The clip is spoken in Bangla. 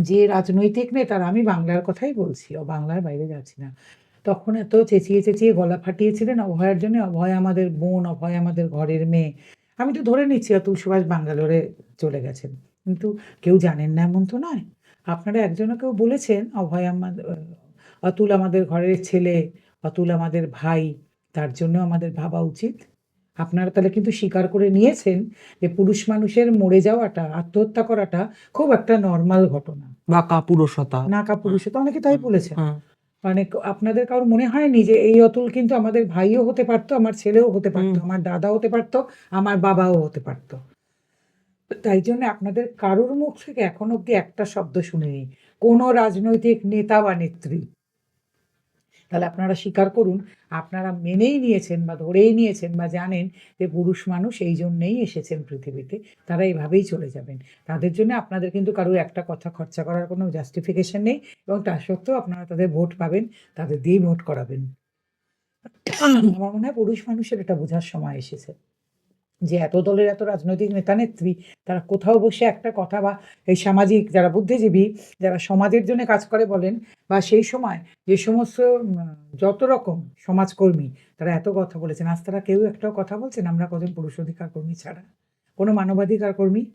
যে রাজনৈতিক নেতারা, আমি বাংলার কথাই বলছি, বাংলার বাইরে যাচ্ছি না। তখন এত চেঁচিয়ে, চেঁচিয়ে গলা ফাটিয়েছিলেন অভয়ার জন্য। অভয় আমাদের বোন, অভয় আমাদের ঘরের মেয়ে। আমি তো ধরে নিচ্ছি অতুল সুভাষ ব্যাঙ্গালোরে চলে গেছেন। কিন্তু কেউ জানেন না এমন তো নয়। আপনারা একজনও কেউ বলেছেন অভয় অতুল আমাদের ঘরের ছেলে, অতুল আমাদের ভাই, তার জন্য আমাদের ভাবা উচিত? আপনারা তাহলে কিন্তু স্বীকার করে নিয়েছেন যে পুরুষ মানুষের মরে যাওয়াটা, আত্মহত্যা করাটা খুব একটা নরমাল ঘটনা। বা কাপুরুষতা। না কাপুরুষতা, অনেকে তাই বলেছেন। হুম। মানে আপনাদের কারোর মনে হয়নি যে এই অতুল কিন্তু আমাদের ভাইও হতে পারতো, আমার ছেলেও হতে পারতো, আমার দাদা হতে পারতো, আমার বাবাও হতে পারতো? তাই জন্য আপনাদের কারোর মুখ থেকে এখনো অব্দি একটা শব্দ শুনিনি কোনো রাজনৈতিক নেতা বা নেত্রী। তাহলে আপনারা স্বীকার করুন, আপনারা মেনেই নিয়েছেন বা ধরেই নিয়েছেন বা জানেন যে পুরুষ মানুষ এই জন্যেই এসেছেন পৃথিবীতে, তারা এইভাবেই চলে যাবেন। তাদের জন্য আপনাদের কিন্তু কারোর একটা কথা খরচা করার কোনো জাস্টিফিকেশন নেই, এবং তা সত্ত্বেও আপনারা তাদের ভোট পাবেন, তাদের দিয়েই ভোট করাবেন। আমার মনে হয় পুরুষ মানুষের এটা বোঝার সময় এসেছে যে এত দলের এত রাজনৈতিক নেতা-নেত্রী, তারা কোথাও বসে একটা কথা, বা এই সামাজিক যারা বুদ্ধিজীবী, যারা সমাজের জন্য কাজ করে বলেন, বা সেই সময় যে সমস্ত যত রকম সমাজকর্মী, তারা এত কথা বলেছেন। আজ তারা কেউ একটাও কথা বলছেন আমরা কজন পুরুষ অধিকার কর্মী ছাড়া? কোনো মানবাধিকার কর্মী?